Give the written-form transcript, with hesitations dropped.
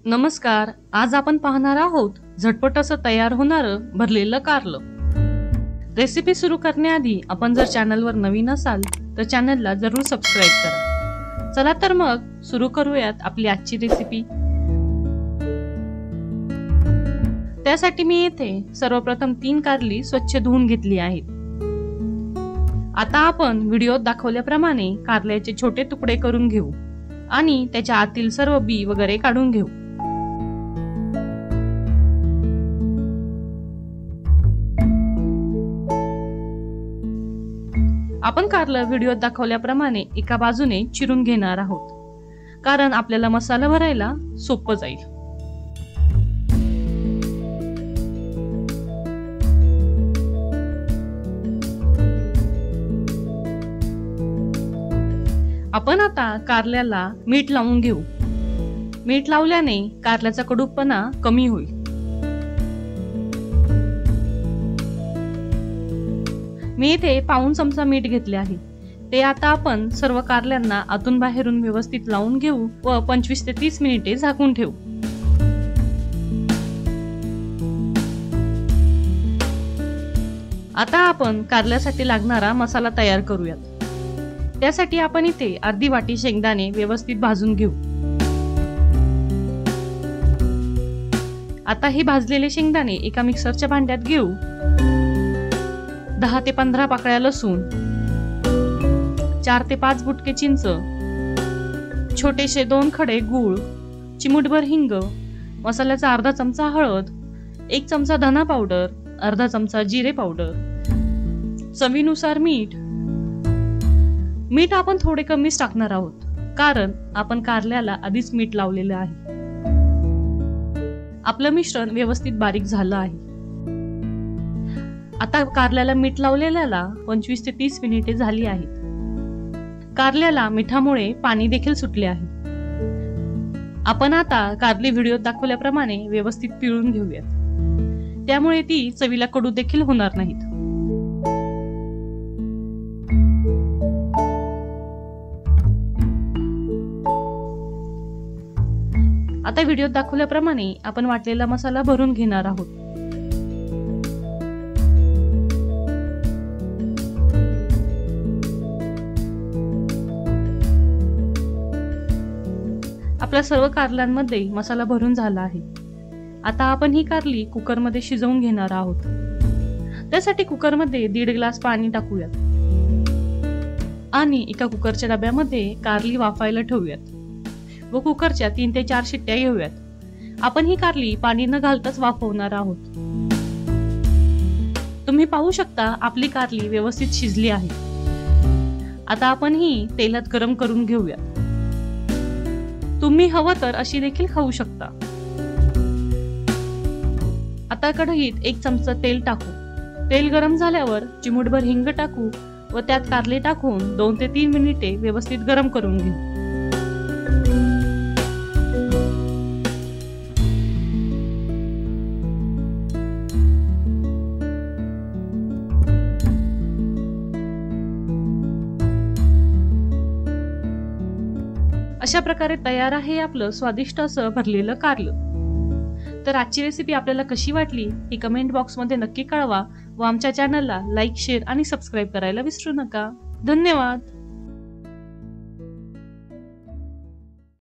नमस्कार, आज आपण पाहणार आहोत झटपट असं तयार होणारं भरलेलं कारलं। रेसिपी सुरू करण्याआधी आपण जर चॅनलवर नवीन असाल तर चॅनलला जरूर सबस्क्राइब करा। चला तर मग सुरू करूयात आपली आजची रेसिपी। त्यासाठी मी येथे सर्वप्रथम 3 कारली स्वच्छ धुवून घेतली आहेत। आता आपण व्हिडिओत दाखवल्याप्रमाणे कारल्याचे छोटे तुकडे करून घेऊ आणि त्याच्या आतील सर्व बी वगैरे काढून घेऊ। आपण कारलं व्हिडिओत दाखवल्याप्रमाणे एका बाजूने चिरून घेणार आहोत, कारण आपल्याला मसाला भरायला सोपं जाईल। आपण आता कारल्याला मीठ लावून घेऊ। मीठ लावल्याने कारल्याचा कडूपणा कमी होईल। मी इथे पाऊण चमचा मीठ घेतले आहे। ते आता आपण सर्व कारल्यांना आतून बाहेरून व्यवस्थित लावून घेऊ व 25 ते 30 मिनिटे झाकून ठेवू। आता आपण कारल्यासाठी लागणारा मसाला तयार करूयात। त्यासाठी आपण इथे अर्धी वाटी शेंगदाणे व्यवस्थित भाजून घेऊ। आता हे भाजलेले शेंगदाणे एका मिक्सरच्या भांड्यात घेऊ। 10 ते 15 पाकळ्या लसूण, 4 ते 5 बुटके चिंच, छोटेसे 2 खडे गूळ, चिमूटभर हिंग, मसाल्याचा अर्धा चमचा हळद, 1 चमचा धना पावडर, अर्धा चमचा जिरे पावडर, चवीनुसार मीठ। मीठ आपण थोडे कमीच टाकणार आहोत, कारण आपण कारल्याला आधीच मीठ लावलेले आहे। आपलं मिश्रण व्यवस्थित बारीक झालं आहे। आता कारल्याला मीठ लावलेल्याला 25 ते 30 मिनिटे झाली आहेत। कारल्याला मिठामुळे पाणी देखील सुटले आहे। आपण आता कारली व्हिडिओत दाखवल्याप्रमाणे व्यवस्थित पिळून घेऊयात, त्यामुळे ती चवीला कडू देखील होणार नाहीत। आता व्हिडिओत दाखवल्याप्रमाणे आपण वाटलेला मसाला भरून घेणार आहोत। आपल्या सर्व कारल्यांमध्ये मसाला भरून झाला आहे। आता आपण ही कारली कुकरमध्ये शिजवून घेणार आहोत। त्यासाठी कुकरमध्ये 1.5 ग्लास पाणी टाकूयात आणि एका कुकरच्या डब्यामध्ये कारली वाफायला ठेवूयात व कुकरच्या 3 ते 4 शिट्ट्या घेऊयात। आपण ही कारली पाणी न घालताच वाफवणार आहोत। तुम्ही पाहू शकता आपली कारली व्यवस्थित शिजली आहे। आता आपण ही तेलात गरम करून घेऊयात। तुम्ही हवं तर अशी देखील खाऊ शकता। आता कढईत 1 चमचा तेल टाकू। तेल गरम झाल्यावर चिमूटभर हिंग टाकू व त्यात कारले टाकून 2 ते 3 मिनिटे व्यवस्थित गरम करून घेऊ। अशा प्रकारे तयार आहे आपलं स्वादिष्ट असं भरलेलं कारलं। तर आजची रेसिपी आपल्याला कशी वाटली ही कमेंट बॉक्समध्ये नक्की कळवा व आमच्या चॅनलला लाईक, शेअर आणि सबस्क्राईब करायला विसरू नका। धन्यवाद।